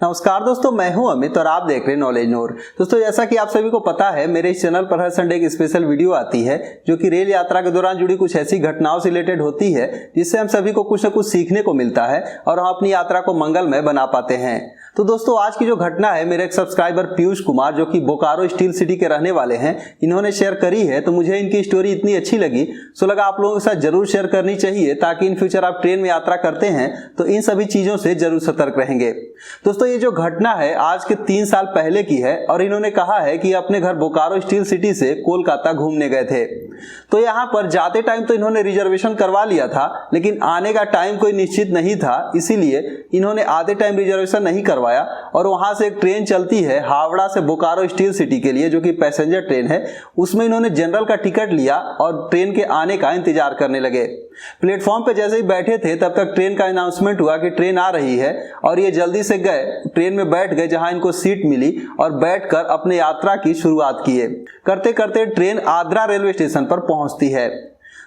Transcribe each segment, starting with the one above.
नमस्कार दोस्तों, मैं हूं अमित और आप देख रहे हैं नॉलेज नोर। दोस्तों, जैसा कि आप सभी को पता है, मेरे इस चैनल पर हर संडे एक स्पेशल वीडियो आती है जो कि रेल यात्रा के दौरान जुड़ी कुछ ऐसी घटनाओं से रिलेटेड होती है जिससे हम सभी को कुछ न कुछ सीखने को मिलता है और हम अपनी यात्रा को मंगलमय बना पाते हैं। तो दोस्तों, आज की जो घटना है, मेरे एक सब्सक्राइबर पीयूष कुमार जो कि बोकारो स्टील सिटी के रहने वाले हैं, इन्होंने शेयर करी है। तो मुझे इनकी स्टोरी इतनी अच्छी लगी, सो लगा आप लोगों के साथ जरूर शेयर करनी चाहिए ताकि इन फ्यूचर आप ट्रेन में यात्रा करते हैं तो इन सभी चीजों से जरूर सतर्क रहेंगे। दोस्तों, ये जो घटना है आज के 3 साल पहले की है और इन्होंने कहा है कि अपने घर बोकारो स्टील सिटी से कोलकाता घूमने गए थे। तो यहाँ पर जाते टाइम तो इन्होंने रिजर्वेशन करवा लिया था, लेकिन आने का टाइम कोई निश्चित नहीं था, इसीलिए इन्होंने आधे टाइम रिजर्वेशन नहीं करवाया और वहां से एक ट्रेन चलती है हावड़ा से बोकारो स्टील सिटी के लिए, जो कि पैसेंजर ट्रेन है। उसमें इन्होंने जनरल का टिकट लिया और ट्रेन के आने का इंतजार करने लगे। प्लेटफॉर्म पे जैसे ही बैठे थे तब तक ट्रेन का अनाउंसमेंट हुआ कि ट्रेन आ रही है और ये जल्दी से गए, ट्रेन में बैठ गए जहां इनको सीट मिली और बैठकर अपने यात्रा की शुरुआत किए। करते करते ट्रेन आद्रा रेलवे स्टेशन पर पहुंचती है।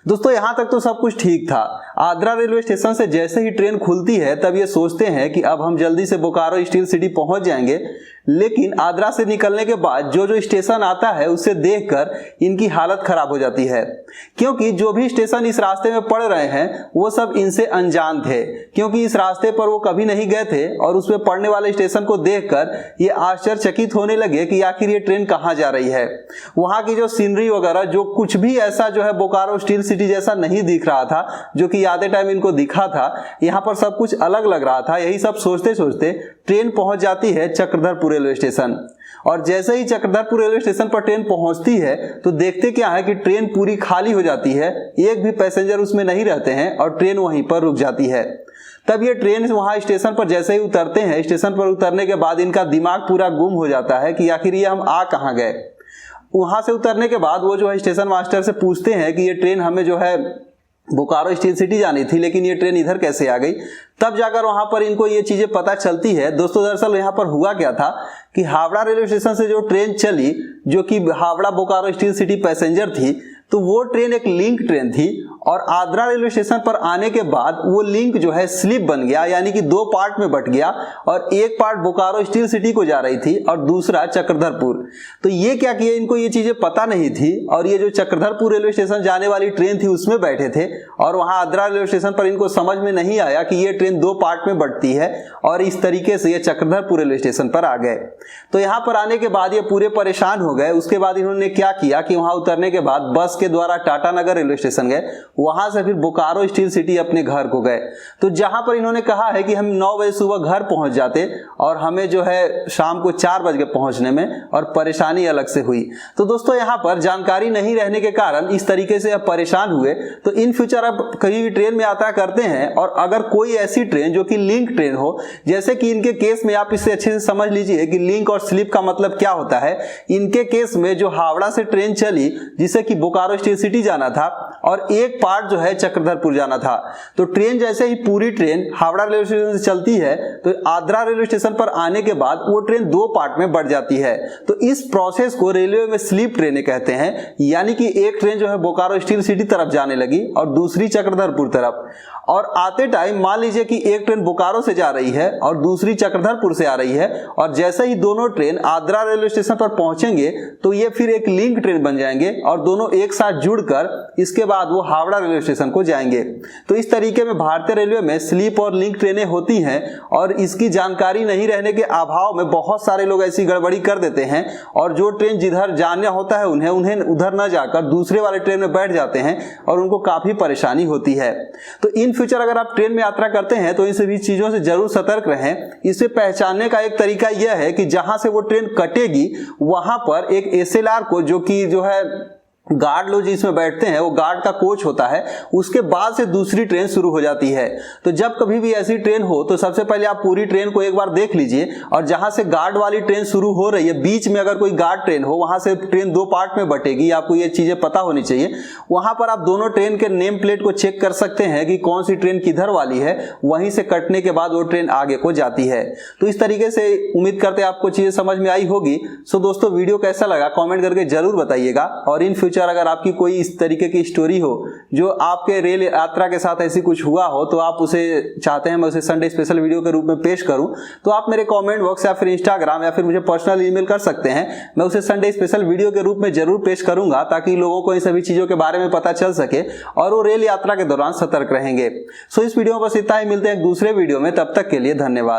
दोस्तों, यहां तक तो सब कुछ ठीक था। आद्रा रेलवे स्टेशन से जैसे ही ट्रेन खुलती है तब ये सोचते हैं कि अब हम जल्दी से बोकारो स्टील सिटी पहुंच जाएंगे, लेकिन आद्रा से निकलने के बाद जो स्टेशन आता है उसे देखकर इनकी हालत खराब हो जाती है, क्योंकि जो भी स्टेशन इस रास्ते में पड़ रहे हैं वो सब इनसे अनजान थे, क्योंकि इस रास्ते पर वो कभी नहीं गए थे और उसमें पड़ने वाले स्टेशन को देखकर ये आश्चर्यचकित होने लगे कि आखिर ये ट्रेन कहाँ जा रही है। वहां की जो सीनरी वगैरह जो कुछ भी ऐसा जो है बोकारो स्टील सिटी जैसा नहीं दिख रहा था, जो कि आधे टाइम इनको दिखा था। यहाँ पर सब कुछ अलग लग रहा था। यही सब सोचते सोचते ट्रेन पहुंच जाती है चक्रधरपुर रेलवे स्टेशन। और जैसे ही चक्रधरपुर रेलवे स्टेशन पर ट्रेन पहुंचती है तो देखते क्या है कि ट्रेन पूरी खाली हो जाती है, एक भी पैसेंजर उसमें नहीं रहते हैं और ट्रेन वहीं पर रुक जाती है। तब ये ट्रेन वहां स्टेशन पर जैसे ही उतरते हैं, स्टेशन पर उतरने के बाद इनका दिमाग पूरा गुम हो जाता है कि आखिर ये हम आ कहां गए। वहां से उतरने के बाद वो जो है स्टेशन मास्टर से पूछते हैं कि ये ट्रेन हमें जो है बोकारो स्टील सिटी जानी थी, लेकिन ये ट्रेन इधर कैसे आ गई। तब जाकर वहां पर इनको ये चीजें पता चलती है। दोस्तों, दरअसल यहाँ पर हुआ क्या था कि हावड़ा रेलवे स्टेशन से जो ट्रेन चली, जो कि Howrah Bokaro steel city passenger थी, तो वो ट्रेन एक लिंक ट्रेन थी और आद्रा रेलवे स्टेशन पर आने के बाद वो लिंक जो है स्लिप बन गया, यानी कि 2 पार्ट में बट गया और एक पार्ट बोकारो स्टील सिटी को जा रही थी और दूसरा चक्रधरपुर। तो ये क्या किया, इनको ये चीजें पता नहीं थी और ये जो चक्रधरपुर रेलवे स्टेशन जाने वाली ट्रेन थी उसमें बैठे थे और वहां आद्रा रेलवे स्टेशन पर इनको समझ में नहीं आया कि ये ट्रेन 2 पार्ट में बटती है और इस तरीके से ये चक्रधरपुर रेलवे स्टेशन पर आ गए। तो यहाँ पर आने के बाद ये पूरे परेशान हो गए। उसके बाद इन्होंने क्या किया कि वहां उतरने के बाद बस के द्वारा टाटानगर रेलवे स्टेशन गए, वहां से फिर बोकारो स्टील सिटी अपने घर को गए। तो जहां पर इन्होंने कहा है कि हम 9 बजे सुबह घर पहुंच जाते और हमें जो है शाम को 4 बजे पहुंचने में और परेशानी अलग से हुई। तो दोस्तों, यहां पर जानकारी नहीं रहने के कारण इस तरीके से अब परेशान हुए। तो इन फ्यूचर अब कहीं भी ट्रेन में यात्रा करते हैं और अगर कोई ऐसी ट्रेन जो कि लिंक ट्रेन हो, जैसे कि इनके केस में आप इसे अच्छे से समझ लीजिए कि लिंक और स्लिप का मतलब क्या होता है। इनके केस में जो हावड़ा से ट्रेन चली जिसे कि बोकारो स्टील सिटी जाना था और एक पार्ट जो है चक्रधरपुर जाना था, तो ट्रेन जैसे ही पूरी ट्रेन हावड़ा रेलवे स्टेशन से चलती है तो आद्रा रेलवे स्टेशन पर आने के बाद वो ट्रेन 2 पार्ट में बढ़ जाती है। तो इस प्रोसेस को रेलवे में स्लीप ट्रेनें कहते हैं, यानी कि एक ट्रेन जो है बोकारो स्टील सिटी तरफ जाने लगी और दूसरी चक्रधरपुर तरफ। और आते टाइम मान लीजिए कि एक ट्रेन बोकारो से जा रही है और दूसरी चक्रधरपुर से आ रही है और जैसे ही दोनों ट्रेन आद्रा रेलवे स्टेशन पर पहुंचेंगे तो ये फिर एक लिंक ट्रेन बन जाएंगे और दोनों एक साथ जुड़कर इसके बाद वो हावड़ा रेलवे स्टेशन को जाएंगे। तो इस तरीके में भारतीय रेलवे में स्लीप और लिंक ट्रेनें होती हैं और इसकी जानकारी नहीं रहने के अभाव में बहुत सारे लोग ऐसी गड़बड़ी कर देते हैं और जो ट्रेन जिधर जाना होता है उन्हें उधर न जाकर दूसरे वाले ट्रेन में बैठ जाते हैं और उनको काफी परेशानी होती है। तो इन फ्यूचर अगर आप ट्रेन में यात्रा करते हैं तो इन सभी चीजों से जरूर सतर्क रहें। इसे पहचानने का एक तरीका यह है कि जहां से वो ट्रेन कटेगी वहां पर एक SLR को, जो कि जो है गार्ड लोग जिसमें बैठते हैं वो गार्ड का कोच होता है, उसके बाद से दूसरी ट्रेन शुरू हो जाती है। तो जब कभी भी ऐसी ट्रेन हो तो सबसे पहले आप पूरी ट्रेन को एक बार देख लीजिए और जहां से गार्ड वाली ट्रेन शुरू हो रही है बीच में अगर कोई गार्ड ट्रेन हो, वहां से ट्रेन 2 पार्ट में बटेगी, आपको ये चीजें पता होनी चाहिए। वहां पर आप दोनों ट्रेन के नेम प्लेट को चेक कर सकते हैं कि कौन सी ट्रेन किधर वाली है, वहीं से कटने के बाद वो ट्रेन आगे को जाती है। तो इस तरीके से उम्मीद करते हैं आपको चीजें समझ में आई होगी। सो दोस्तों, वीडियो कैसा लगा कॉमेंट करके जरूर बताइएगा और इन फ्यूचर फ्यूचर अगर आपकी कोई इस तरीके की स्टोरी हो जो आपके रेल यात्रा के साथ ऐसी कुछ हुआ हो, तो आप उसे चाहते हैं मैं उसे संडे स्पेशल वीडियो के रूप में पेश करूं, तो आप मेरे कमेंट बॉक्स या फिर इंस्टाग्राम या फिर मुझे पर्सनल ईमेल कर सकते हैं। मैं उसे संडे स्पेशल वीडियो के रूप में जरूर पेश करूंगा ताकि लोगों को इन सभी चीजों के बारे में पता चल सके और वो रेल यात्रा के दौरान सतर्क रहेंगे। सो इस वीडियो में बस इतना ही, मिलते हैं एक दूसरे वीडियो में, तब तक के लिए धन्यवाद।